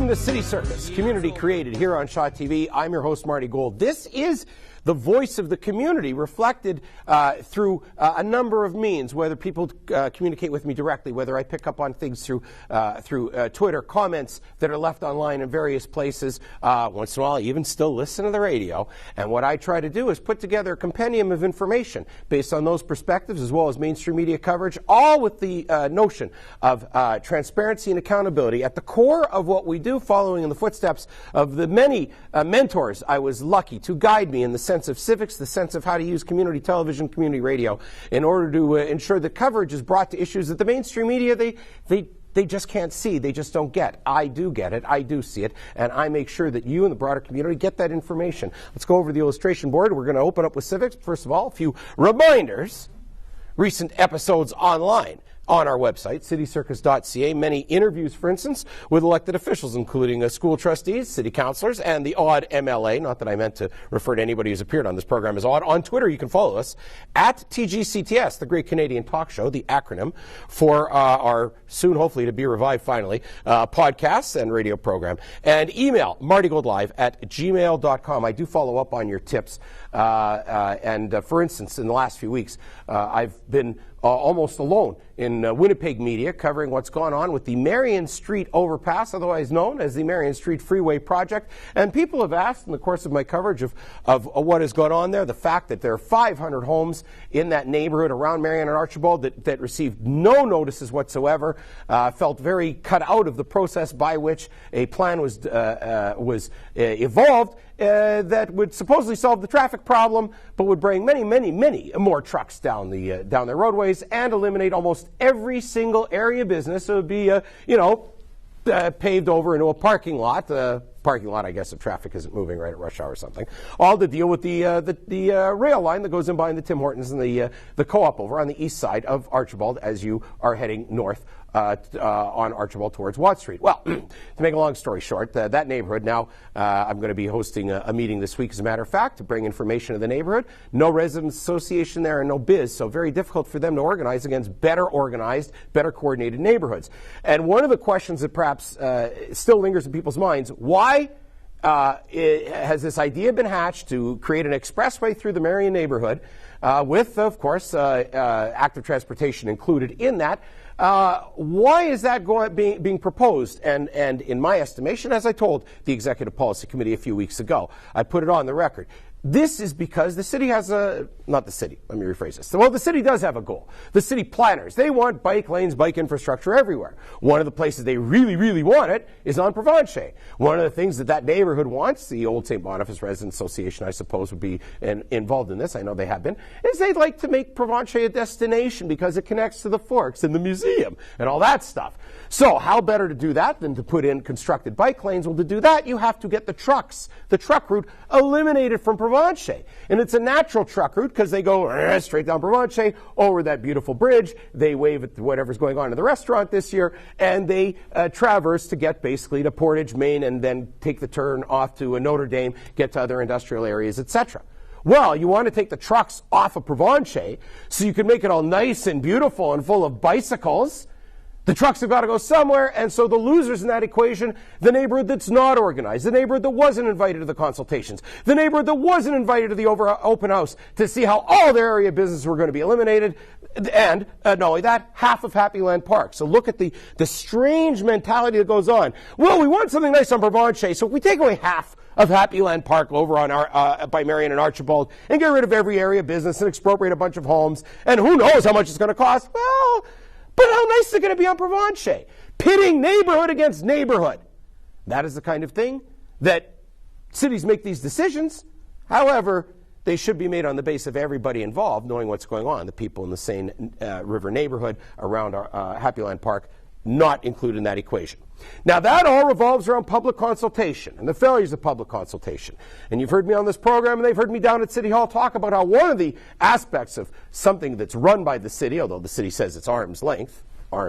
Welcome to City Circus, community created here on Shaw TV. I'm your host, Marty Gold. This is the voice of the community reflected through a number of means, whether people communicate with me directly, whether I pick up on things through Twitter, comments that are left online in various places. Once in a while, I even still listen to the radio. And what I try to do is put together a compendium of information based on those perspectives, as well as mainstream media coverage, all with the notion of transparency and accountability at the core of what we do, following in the footsteps of the many mentors I was lucky to guide me in the sense of civics, the sense of how to use community television, community radio, in order to ensure that coverage is brought to issues that the mainstream media, they just can't see. They just don't get. I do get it. I do see it. And I make sure that you and the broader community get that information. Let's go over the illustration board. We're going to open up with civics. First of all, a few reminders. Recent episodes online on our website, citycircus.ca. Many interviews, for instance, with elected officials, including school trustees, city councillors, and the odd MLA. Not that I meant to refer to anybody who's appeared on this program as odd. On Twitter, you can follow us at TGCTS, the Great Canadian Talk Show, the acronym for our soon, hopefully to be revived finally, podcasts and radio program. And email martygoldlive@gmail.com. I do follow up on your tips. For instance, in the last few weeks, I've been almost alone in Winnipeg media covering what's gone on with the Marion Street overpass, otherwise known as the Marion St Freeway project. And people have asked in the course of my coverage of what has gone on there, the fact that there are 500 homes in that neighborhood around Marion and Archibald that received no notices whatsoever, felt very cut out of the process by which a plan was evolved that would supposedly solve the traffic problem, but would bring many, many, many more trucks down their roadways and eliminate almost every single area business. So it would be, paved over into a parking lot. I guess, if traffic isn't moving right at rush hour or something. All to deal with the rail line that goes in behind the Tim Hortons and the co-op over on the east side of Archibald as you are heading north on Archibald towards Watt Street. Well, to make a long story short, that neighborhood now, I'm going to be hosting a meeting this week, as a matter of fact, to bring information to the neighborhood. No residents association there and no biz, so very difficult for them to organize against better organized, better coordinated neighborhoods. And one of the questions that perhaps still lingers in people's minds, why has this idea been hatched to create an expressway through the Marion neighborhood with, of course, active transportation included in that? Why is that being proposed? And in my estimation, as I told the Executive Policy Committee a few weeks ago, I put it on the record. This is because the city has not the city, let me rephrase this. Well, the city does have a goal. The city planners, they want bike lanes, bike infrastructure everywhere. One of the places they really, really want it is on Provencher. One of the things that neighborhood wants, the old St. Boniface Residents Association, I suppose, would be involved in this, I know they have been, is they'd like to make Provencher a destination because it connects to the Forks and the museum and all that stuff. So how better to do that than to put in constructed bike lanes? Well, to do that, you have to get the trucks, the truck route, eliminated from Provencher. And it's a natural truck route because they go straight down Provencher, over that beautiful bridge. They wave at whatever's going on in the restaurant this year, and they traverse to get basically to Portage, Maine, and then take the turn off to Notre Dame, get to other industrial areas, etc. Well, you want to take the trucks off of Provencher so you can make it all nice and beautiful and full of bicycles. The trucks have got to go somewhere, and so the losers in that equation, the neighborhood that's not organized, the neighborhood that wasn't invited to the consultations, the neighborhood that wasn't invited to the open house to see how all their area businesses were going to be eliminated, and not only that, half of Happyland Park. So look at the strange mentality that goes on. Well, we want something nice on Provencher, so if we take away half of Happyland Park over on by Marion and Archibald and get rid of every area business and expropriate a bunch of homes, and who knows how much it's going to cost, well, but how nice is it going to be on Provencher? Pitting neighborhood against neighborhood. That is the kind of thing that cities make these decisions. However, they should be made on the basis of everybody involved knowing what's going on. The people in the Seine River Neighborhood around Happyland Park not included in that equation. Now, that all revolves around public consultation and the failures of public consultation. And you've heard me on this program, and they've heard me down at City Hall talk about how one of the aspects of something that's run by the city, although the city says it's arm's length, where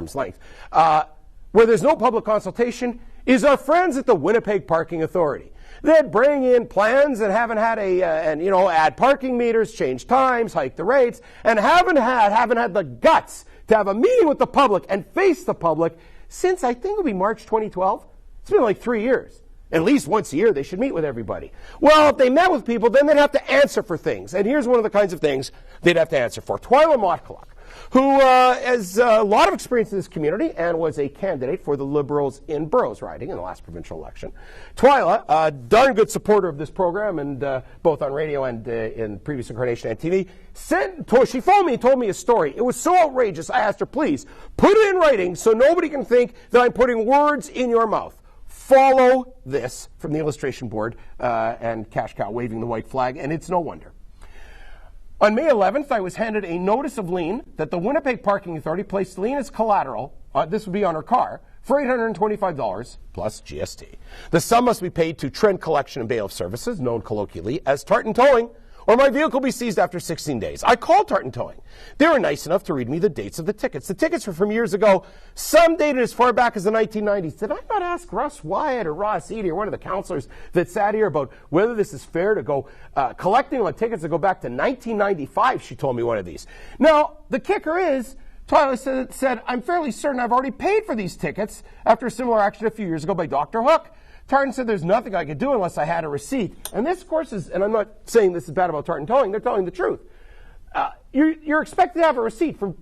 there's no public consultation, is our friends at the Winnipeg Parking Authority. That bring in plans and haven't had add parking meters, change times, hike the rates, and haven't had the guts to have a meeting with the public and face the public since I think it'll be March 2012. It's been like 3 years. At least once a year they should meet with everybody. Well, if they met with people, then they'd have to answer for things. And here's one of the kinds of things they'd have to answer for. Twyla Mottkaluk, who has a lot of experience in this community and was a candidate for the Liberals in Burroughs riding in the last provincial election. Twyla, a darn good supporter of this program, and both on radio and in previous incarnation and TV, she phoned me and told me a story. It was so outrageous, I asked her, please, put it in writing so nobody can think that I'm putting words in your mouth. Follow this from the illustration board and Cash Cow waving the white flag, and it's no wonder. On May 11th, I was handed a notice of lien that the Winnipeg Parking Authority placed lien as collateral, this would be on her car, for $825 plus GST. The sum must be paid to Trend Collection and Bailiff Services, known colloquially as Tartan Towing, or my vehicle will be seized after 16 days. I called Tartan Towing. They were nice enough to read me the dates of the tickets. The tickets were from years ago, some dated as far back as the 1990s. Did I not ask Russ Wyatt or Ross Eady or one of the councillors that sat here about whether this is fair to go collecting on tickets that go back to 1995, she told me one of these. Now, the kicker is, Twyla said, I'm fairly certain I've already paid for these tickets after a similar action a few years ago by Dr. Hook. Tartan said there's nothing I could do unless I had a receipt. And this, of course, is, and I'm not saying this is bad about Tartan Towing, they're telling the truth. You're expected to have a receipt from,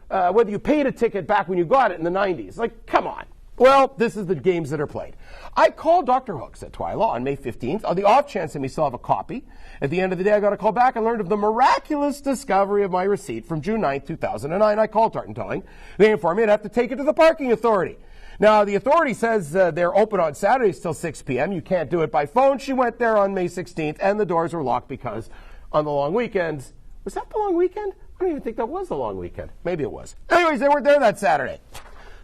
whether you paid a ticket back when you got it in the 90s. Like, come on. Well, this is the games that are played. I called Dr. Hook, said Twyla, on May 15th, on the off chance that we still have a copy. At the end of the day, I got a call back and learned of the miraculous discovery of my receipt from June 9th, 2009. I called Tartan Towing. They informed me I'd have to take it to the Parking Authority. Now, the authority says they're open on Saturdays till 6 p.m. You can't do it by phone. She went there on May 16th, and the doors were locked because on the long weekends, was that the long weekend? I don't even think that was the long weekend. Maybe it was. Anyways, they weren't there that Saturday.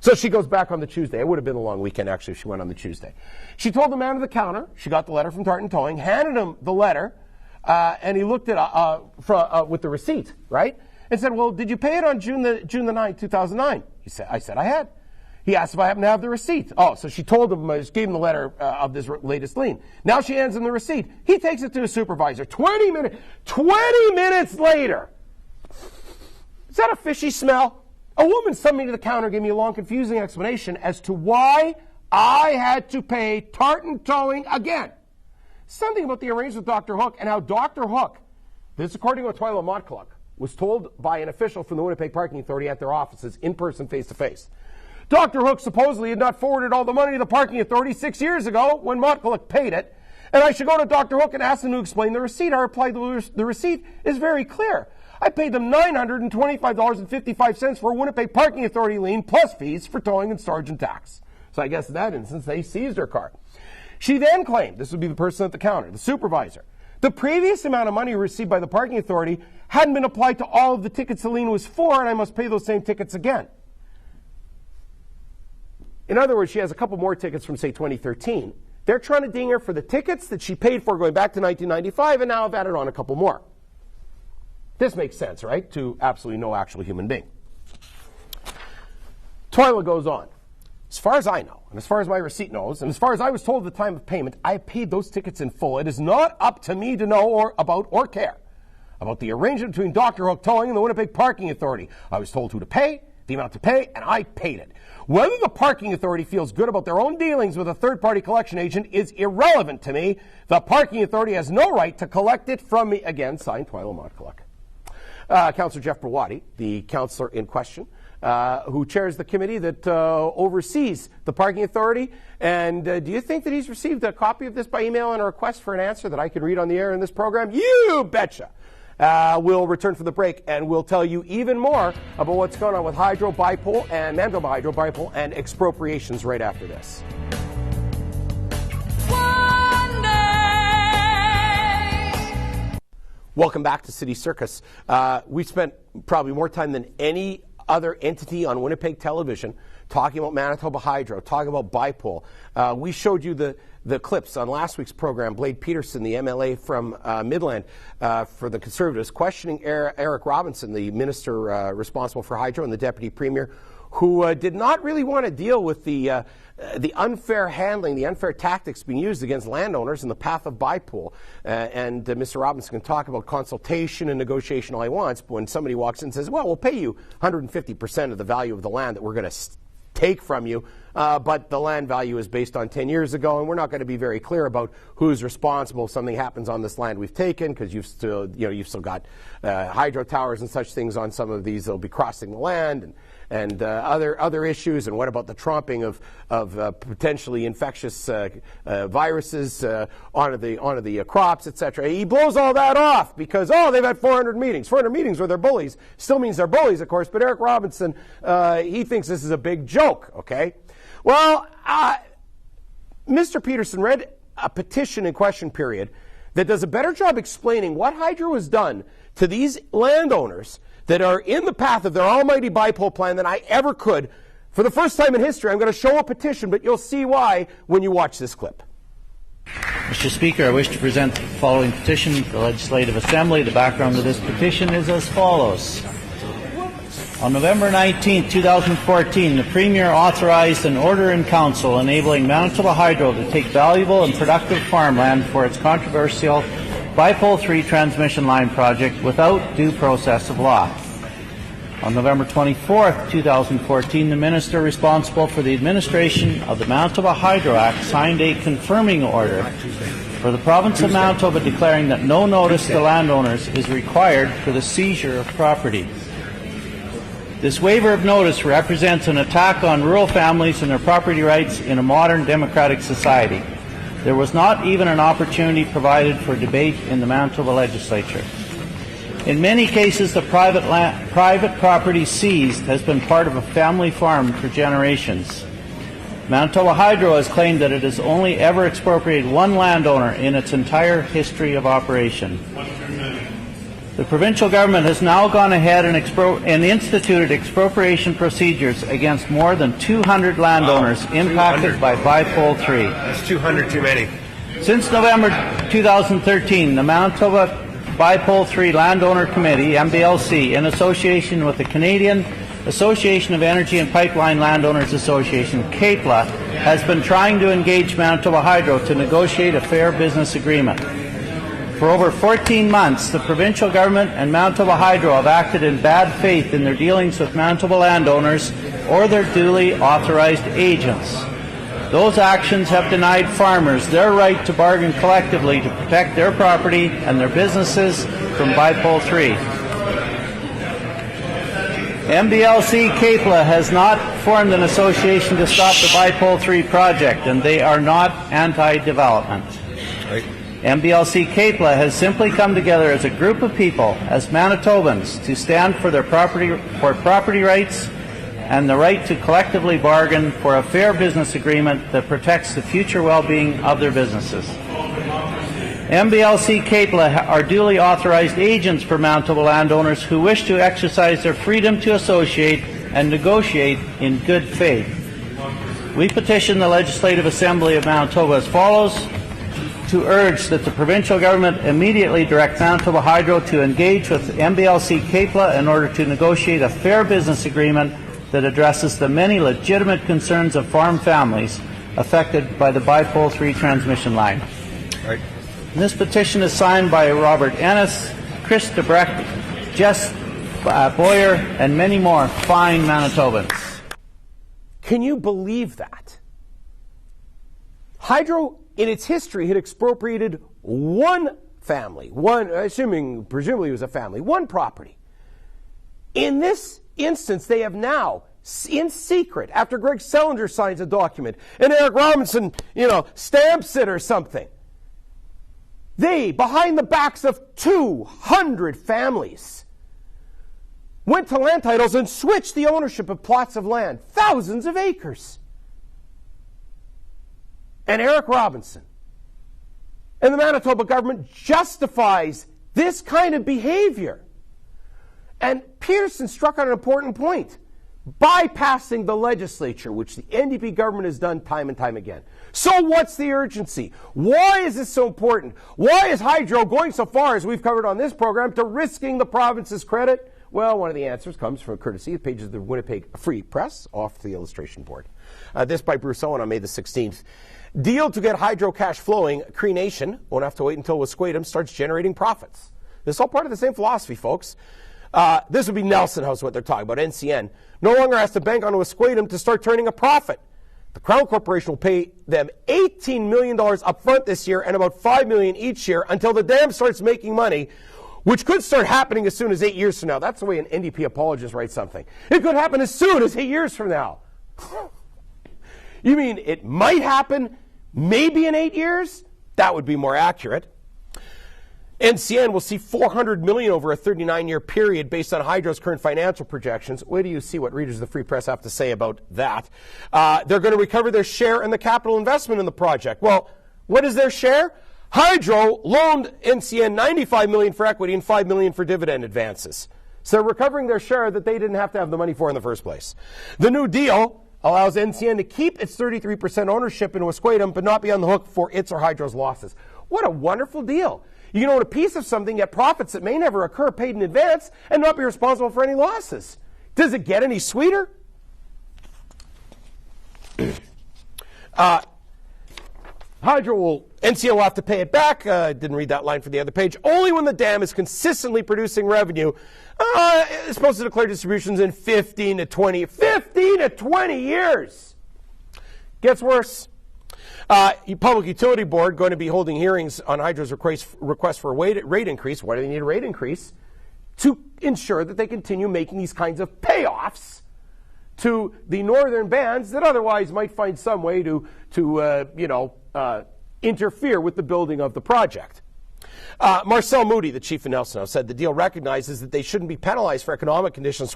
So she goes back on the Tuesday. It would have been the long weekend, actually, if she went on the Tuesday. She told the man at the counter, she got the letter from Tartan Towing, handed him the letter, and he looked at with the receipt, right? And said, well, did you pay it on June the 9th, 2009? I said I had. He asked if I happened to have the receipt. Oh, so she told him, just gave him the letter of this latest lien. Now she hands him the receipt. He takes it to his supervisor. 20 minutes later. Is that a fishy smell? A woman summoned me to the counter, gave me a long, confusing explanation as to why I had to pay Tartan Towing again. Something about the arrangement with Dr. Hook and how Dr. Hook, this according to Twyla Mottkaluk, was told by an official from the Winnipeg Parking Authority at their offices in person, face to face. Dr. Hook supposedly had not forwarded all the money to the Parking Authority 6 years ago when Mottkaluk paid it, and I should go to Dr. Hook and ask him to explain the receipt. I replied, the receipt is very clear. I paid them $925.55 for a Winnipeg Parking Authority lien plus fees for towing and storage and tax. So I guess in that instance, they seized her car. She then claimed, this would be the person at the counter, the supervisor, the previous amount of money received by the Parking Authority hadn't been applied to all of the tickets the lien was for, and I must pay those same tickets again. In other words, she has a couple more tickets from, say, 2013. They're trying to ding her for the tickets that she paid for going back to 1995, and now have added on a couple more. This makes sense, right? To absolutely no actual human being. Twyla goes on. As far as I know, and as far as my receipt knows, and as far as I was told at the time of payment, I paid those tickets in full. It is not up to me to know about or care about the arrangement between Dr. Hook Towing and the Winnipeg Parking Authority. I was told who to pay, the amount to pay, and I paid it. Whether the Parking Authority feels good about their own dealings with a third-party collection agent is irrelevant to me. The Parking Authority has no right to collect it from me. Again, signed Twyla Mottkaluk. Councillor Jeff Blvd, the councillor in question, who chairs the committee that oversees the Parking Authority. And do you think that he's received a copy of this by email and a request for an answer that I can read on the air in this program? You betcha! We'll return from the break and we'll tell you even more about what's going on with hydro, bipole, and Manitoba hydro, bipole, and expropriations right after this. Welcome back to City Circus. We spent probably more time than any other entity on Winnipeg television talking about Manitoba Hydro, talking about bipole. We showed you the clips on last week's program. Blade Peterson, the MLA from Midland for the Conservatives, questioning Eric Robinson, the minister responsible for hydro, and the deputy premier, who did not really want to deal with the unfair handling, the unfair tactics being used against landowners in the path of bipole. And Mr. Robinson can talk about consultation and negotiation all he wants, but when somebody walks in and says, well, we'll pay you 150% of the value of the land that we're going to take from you but the land value is based on 10 years ago, and we're not going to be very clear about who's responsible if something happens on this land we've taken, because you've still got hydro towers and such things on some of these. They'll be crossing the land, and other issues. And what about the tromping of potentially infectious viruses onto the crops, etc. He blows all that off because they've had 400 meetings. 400 meetings where they're bullies still means they're bullies, of course. But Eric Robinson, he thinks this is a big joke. Okay. Well, Mr. Peterson read a petition in question period that does a better job explaining what Hydro has done to these landowners that are in the path of their almighty bipole plan than I ever could. For the first time in history, I'm going to show a petition, but you'll see why when you watch this clip. Mr. Speaker, I wish to present the following petition to the Legislative Assembly. The background of this petition is as follows. On November 19, 2014, the Premier authorized an order in Council enabling Manitoba Hydro to take valuable and productive farmland for its controversial Bipole 3 transmission line project without due process of law. On November 24, 2014, the Minister responsible for the administration of the Manitoba Hydro Act signed a confirming order for the Province of Manitoba declaring that no notice to landowners is required for the seizure of property. This waiver of notice represents an attack on rural families and their property rights in a modern democratic society. There was not even an opportunity provided for debate in the Manitoba Legislature. In many cases, the private property seized has been part of a family farm for generations. Manitoba Hydro has claimed that it has only ever expropriated one landowner in its entire history of operation. The provincial government has now gone ahead and instituted expropriation procedures against more than 200 landowners impacted by Bipole 3. That's 200 too many. Since November 2013, the Manitoba Bipole 3 Landowner Committee, MBLC, in association with the Canadian Association of Energy and Pipeline Landowners Association, CAPLA, has been trying to engage Manitoba Hydro to negotiate a fair business agreement. For over 14 months, the provincial government and Manitoba Hydro have acted in bad faith in their dealings with Manitoba landowners or their duly authorized agents. Those actions have denied farmers their right to bargain collectively to protect their property and their businesses from Bipole 3. MBLC CAPLA has not formed an association to stop the Bipole 3 project, and they are not anti-development. Right. MBLC CAPLA has simply come together as a group of people, as Manitobans, to stand for their property rights and the right to collectively bargain for a fair business agreement that protects the future well-being of their businesses. MBLC CAPLA are duly authorized agents for Manitoba landowners who wish to exercise their freedom to associate and negotiate in good faith. We petition the Legislative Assembly of Manitoba as follows: to urge that the provincial government immediately direct Manitoba Hydro to engage with MBLC CAPLA in order to negotiate a fair business agreement that addresses the many legitimate concerns of farm families affected by the Bipole 3 transmission line. Right. And this petition is signed by Robert Ennis, Chris DeBrecht, Jess Boyer, and many more fine Manitobans. Can you believe that? Hydro in its history had expropriated one family, presumably it was a family, one property. In this instance, they have now, in secret, after Greg Selinger signs a document, and Eric Robinson, stamps it or something, they, behind the backs of 200 families, went to land titles and switched the ownership of plots of land, thousands of acres. And Eric Robinson and the Manitoba government justifies this kind of behavior. And Peterson struck on an important point, bypassing the legislature, which the NDP government has done time and time again. So what's the urgency? Why is this so important? Why is Hydro going so far, as we've covered on this program, to risking the province's credit? Well, one of the answers comes from courtesy of pages of the Winnipeg Free Press off the illustration board. This by Bruce Owen on May the 16th. Deal to get Hydro cash flowing. Cree Nation won't have to wait until Wesquatum starts generating profits. This is all part of the same philosophy, folks. This would be Nelson House, what they're talking about, NCN. No longer has to bank on Wesquatum to start turning a profit. The Crown Corporation will pay them $18 million up front this year and about $5 million each year until the dam starts making money, which could start happening as soon as 8 years from now. That's the way an NDP apologist writes something. It could happen as soon as 8 years from now. You mean it might happen maybe in 8 years? That would be more accurate. NCN will see $400 million over a 39-year period based on Hydro's current financial projections. Wait till you see what readers of the Free Press have to say about that. They're going to recover their share in the capital investment in the project. Well, what is their share? Hydro loaned NCN $95 million for equity and $5 million for dividend advances. So they're recovering their share that they didn't have to have the money for in the first place. The new deal allows NCN to keep its 33% ownership in Wesquatum but not be on the hook for its or Hydro's losses. What a wonderful deal. You can own a piece of something, get profits that may never occur paid in advance, and not be responsible for any losses. Does it get any sweeter? NCN will have to pay it back. Didn't read that line for the other page. Only when the dam is consistently producing revenue. It's supposed to declare distributions in 15 to 20 years. Gets worse. Public Utility Board going to be holding hearings on Hydro's request for a rate increase. Why do they need a rate increase? To ensure that they continue making these kinds of payoffs to the northern bands that otherwise might find some way to interfere with the building of the project. Marcel Moody, the chief of Nelson House, said the deal recognizes that they shouldn't be penalized for economic conditions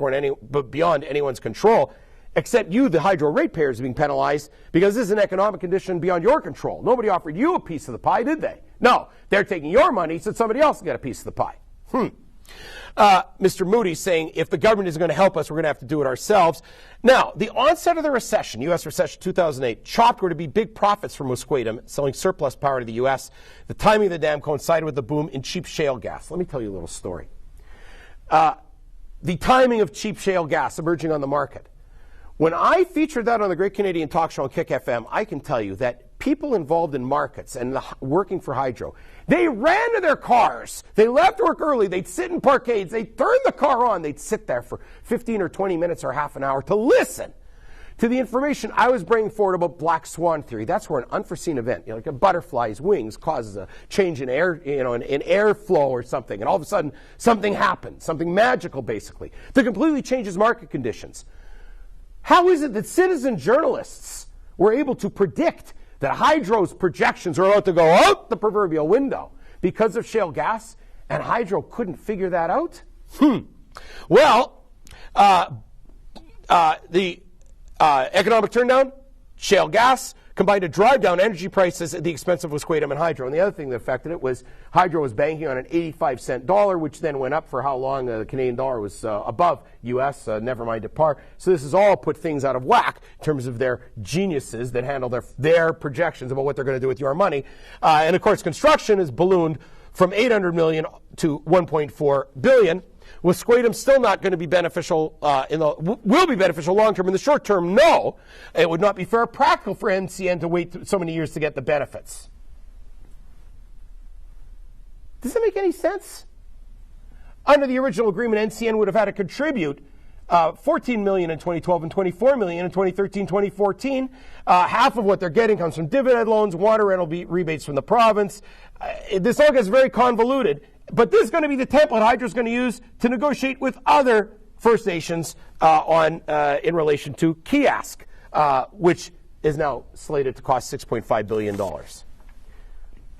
beyond anyone's control, except you, the Hydro ratepayers, are being penalized because this is an economic condition beyond your control. Nobody offered you a piece of the pie, did they? No, they're taking your money so somebody else can get a piece of the pie. Mr. Moody saying if the government is going to help us, we're going to have to do it ourselves. Now, the onset of the recession, U.S. recession 2008, chopped were to be big profits from Wesquatum, selling surplus power to the U.S. The timing of the dam coincided with the boom in cheap shale gas. Let me tell you a little story. The timing of cheap shale gas emerging on the market. When I featured that on the Great Canadian Talk Show on Kick FM, I can tell you that people involved in markets and working for Hydro, they ran to their cars. They left work early. They'd sit in parkades. They'd turn the car on. They'd sit there for 15 or 20 minutes or half an hour to listen to the information I was bringing forward about black swan theory. That's where an unforeseen event, like a butterfly's wings, causes a change in air, in airflow or something, and all of a sudden something happens, something magical basically, that completely changes market conditions. How is it that citizen journalists were able to predict that Hydro's projections are about to go out the proverbial window because of shale gas, and Hydro couldn't figure that out? Well, the economic turndown, shale gas, combined to drive down energy prices at the expense of Wesquatum and Hydro. And the other thing that affected it was Hydro was banking on an 85-cent dollar, which then went up for how long the Canadian dollar was above U.S., never mind at par. So this has all put things out of whack in terms of their geniuses that handle their projections about what they're going to do with your money. And of course, construction has ballooned from $800 million to $1.4 billion. Wesquatum's still not going to be beneficial will be beneficial long term. In the short term, no. It would not be fair or practical for NCN to wait so many years to get the benefits. Does that make any sense? Under the original agreement, NCN would have had to contribute $14 million in 2012 and $24 million in 2013-2014. Half of what they're getting comes from dividend loans, water rental rebates from the province. This all gets very convoluted. But this is going to be the template Hydro's going to use to negotiate with other First Nations in relation to Kiosk, which is now slated to cost $6.5 billion.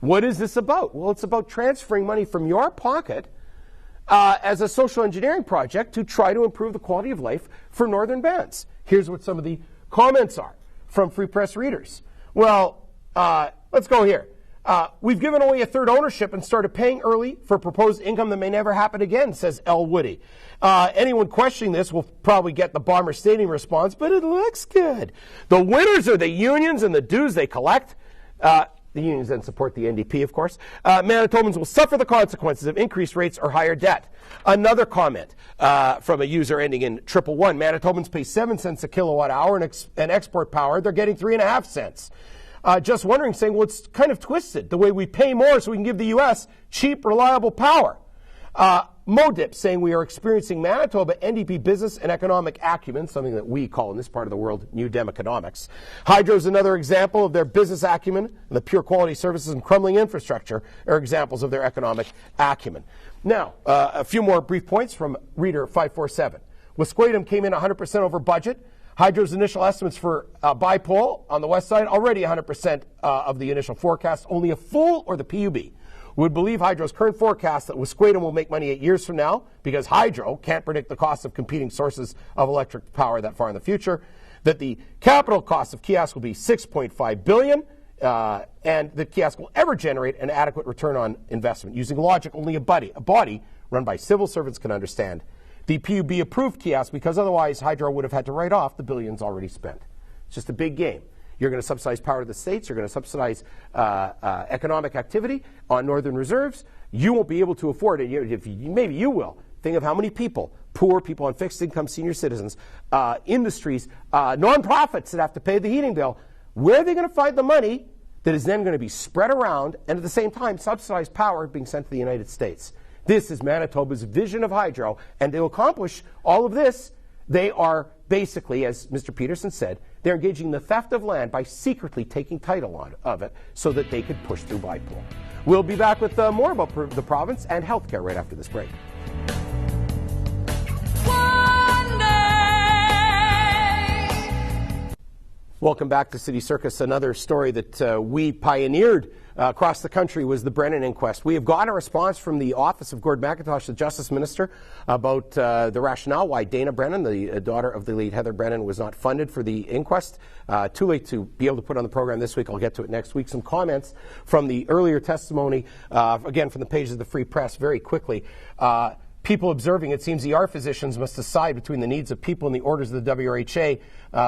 What is this about? Well, it's about transferring money from your pocket as a social engineering project to try to improve the quality of life for northern bands. Here's what some of the comments are from Free Press readers. Well, let's go here. We've given away a third ownership and started paying early for proposed income that may never happen again, says L. Woody. Anyone questioning this will probably get the Bomber Stadium response, but it looks good. The winners are the unions and the dues they collect. The unions then support the NDP, of course. Manitobans will suffer the consequences of increased rates or higher debt. Another comment from a user ending in 111. Manitobans pay 7 cents a kilowatt hour and export power. They're getting 3.5 cents. Just wondering, saying, well, it's kind of twisted the way we pay more so we can give the U.S. cheap, reliable power. Modip saying we are experiencing Manitoba NDP business and economic acumen, something that we call in this part of the world New Democonomics. Hydro is another example of their business acumen, and the pure quality services and crumbling infrastructure are examples of their economic acumen. Now, a few more brief points from Reader 547. Wesquatum came in 100% over budget. Hydro's initial estimates for bipole on the west side, already 100% of the initial forecast. Only a fool or the PUB would believe Hydro's current forecast that Wesquatum will make money 8 years from now, because Hydro can't predict the cost of competing sources of electric power that far in the future, that the capital cost of Kiosk will be $6.5 billion, and that Kiosk will ever generate an adequate return on investment, using logic only a body run by civil servants can understand. The PUB approved Kiosk because otherwise Hydro would have had to write off the billions already spent. It's just a big game. You're going to subsidize power to the states. You're going to subsidize economic activity on northern reserves. You won't be able to afford it. Maybe you will. Think of how many people, poor people on fixed income, senior citizens, industries, nonprofits that have to pay the heating bill. Where are they going to find the money that is then going to be spread around and at the same time subsidized power being sent to the United States? This is Manitoba's vision of Hydro, and to accomplish all of this, they are basically, as Mr. Peterson said, they're engaging in the theft of land by secretly taking title of it so that they could push through bipole. We'll be back with more about the province and healthcare right after this break. Welcome back to City Circus. Another story that we pioneered across the country was the Brennan inquest. We have gotten a response from the office of Gord McIntosh, the Justice Minister, about the rationale why Dana Brennan, the daughter of the late Heather Brennan, was not funded for the inquest. Too late to be able to put on the program this week. I'll get to it next week. Some comments from the earlier testimony, again from the pages of the Free Press, very quickly. People observing, it seems ER physicians must decide between the needs of people and the orders of the WRHA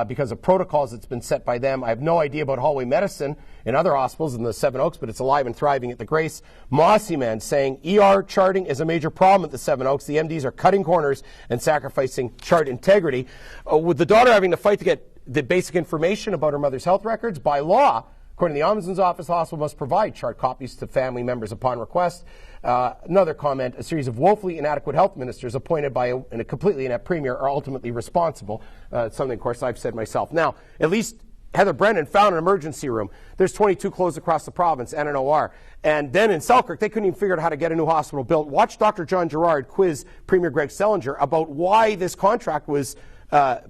because of protocols that's been set by them. I have no idea about hallway medicine in other hospitals in the Seven Oaks, but it's alive and thriving at the Grace. Mossy Man saying ER charting is a major problem at the Seven Oaks. The MDs are cutting corners and sacrificing chart integrity. With the daughter having to fight to get the basic information about her mother's health records, by law, according to the Ombudsman's Office, the hospital must provide chart copies to family members upon request. Another comment, a series of woefully inadequate health ministers appointed by a completely inept premier are ultimately responsible. Something, of course, I've said myself. Now, at least Heather Brennan found an emergency room. There's 22 closed across the province and an OR. And then in Selkirk, they couldn't even figure out how to get a new hospital built. Watch Dr. John Gerard quiz Premier Greg Selinger about why this contract was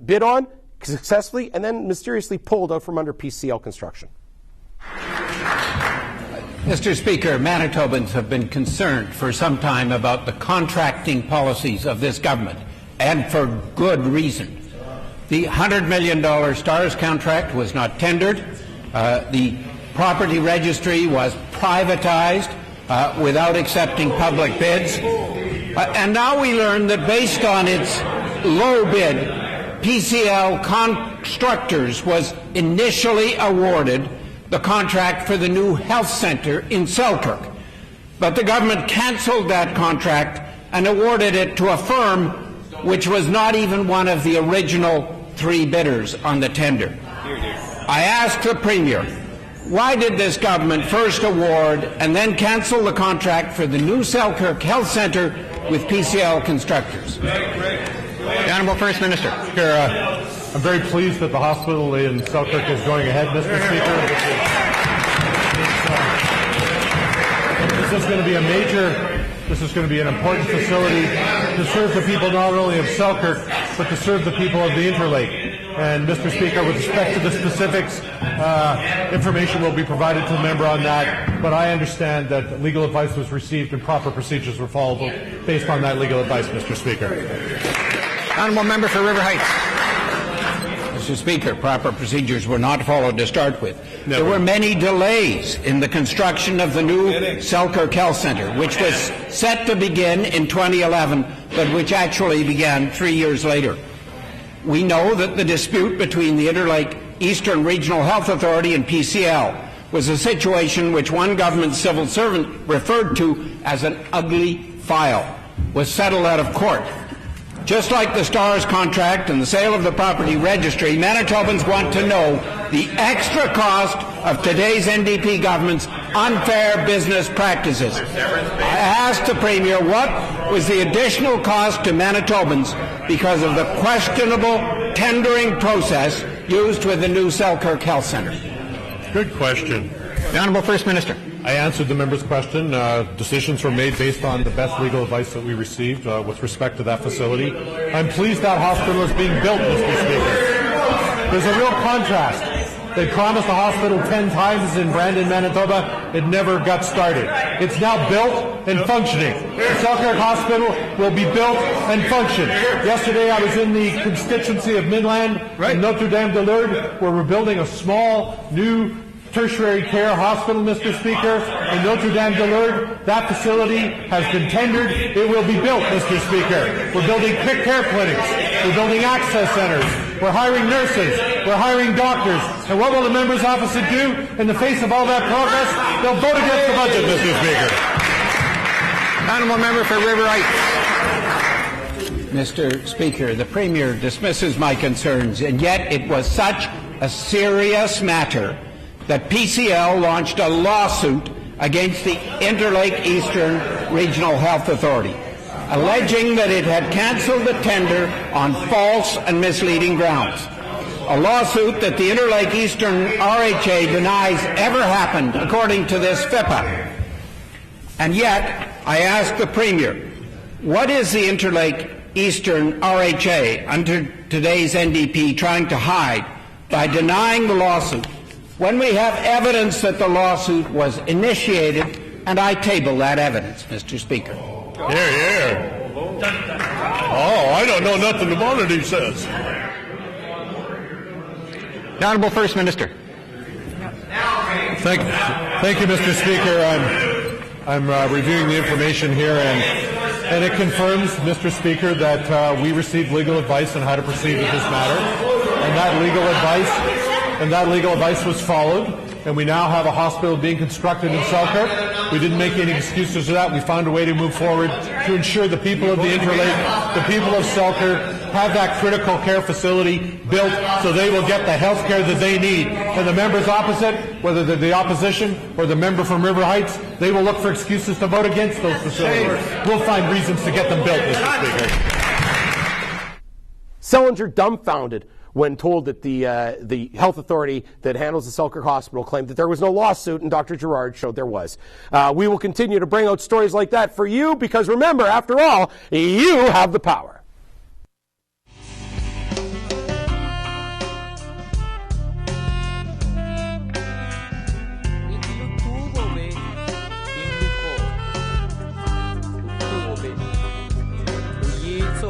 bid on successfully and then mysteriously pulled out from under PCL construction. Mr. Speaker, Manitobans have been concerned for some time about the contracting policies of this government, and for good reason. The $100 million STARS contract was not tendered. The property registry was privatized without accepting public bids. And now we learn that based on its low bid, PCL Constructors was initially awarded the contract for the new health centre in Selkirk. But the government cancelled that contract and awarded it to a firm which was not even one of the original 3 bidders on the tender. I asked the Premier, why did this government first award and then cancel the contract for the new Selkirk Health Centre with PCL Constructors? The Honourable First Minister. I'm very pleased that the hospital in Selkirk is going ahead, Mr. Speaker. This is going to be this is going to be an important facility to serve the people not only of Selkirk, but to serve the people of the Interlake. And Mr. Speaker, with respect to the specifics, information will be provided to the member on that, but I understand that legal advice was received and proper procedures were followed based on that legal advice, Mr. Speaker. Honourable Member for River Heights. Mr. Speaker, proper procedures were not followed to start with. There were many delays in the construction of the new Selkirk Health Centre, which was set to begin in 2011, but which actually began 3 years later. We know that the dispute between the Interlake Eastern Regional Health Authority and PCL was a situation which one government civil servant referred to as an ugly file, was settled out of court. Just like the STARS contract and the sale of the property registry, Manitobans want to know the extra cost of today's NDP government's unfair business practices. I asked the Premier what was the additional cost to Manitobans because of the questionable tendering process used with the new Selkirk Health Centre. Good question. The Honourable First Minister. I answered the member's question. Decisions were made based on the best legal advice that we received with respect to that facility. I'm pleased that hospital is being built, Mr. Speaker. There's a real contrast. They promised a hospital 10 times in Brandon, Manitoba. It never got started. It's now built and functioning. The Selkirk Hospital will be built and function. Yesterday I was in the constituency of Midland, in Notre Dame de Lourdes, where we're building a small, new tertiary care hospital, Mr. Speaker, in Notre Dame de Lourdes. That facility has been tendered. It will be built, Mr. Speaker. We're building quick care clinics. We're building access centers. We're hiring nurses. We're hiring doctors. And what will the member's office do in the face of all that progress? They'll vote against the budget, Mr. Speaker. Honourable Member for River Heights. Mr. Speaker, the Premier dismisses my concerns, and yet it was such a serious matter that PCL launched a lawsuit against the Interlake Eastern Regional Health Authority, alleging that it had cancelled the tender on false and misleading grounds. A lawsuit that the Interlake Eastern RHA denies ever happened, according to this FIPA. And yet, I ask the Premier, what is the Interlake Eastern RHA, under today's NDP, trying to hide by denying the lawsuit when we have evidence that the lawsuit was initiated, and I table that evidence, Mr. Speaker? Here. Oh, I don't know nothing about it, he says. The Honourable First Minister. Thank you, Mr. Speaker. I'm reviewing the information here, and it confirms, Mr. Speaker, that we received legal advice on how to proceed with this matter, and that legal advice was followed, and we now have a hospital being constructed in Selkirk. We didn't make any excuses to that. We found a way to move forward to ensure the people of the Interlake, the people of Selkirk, have that critical care facility built so they will get the health care that they need. And the members opposite, whether they're the opposition or the member from River Heights, they will look for excuses to vote against those facilities. We'll find reasons to get them built, Mr. Speaker. Selinger dumbfounded when told that the health authority that handles the Selkirk Hospital claimed that there was no lawsuit, and Dr. Gerard showed there was. We will continue to bring out stories like that for you, because remember, after all, you have the power. It's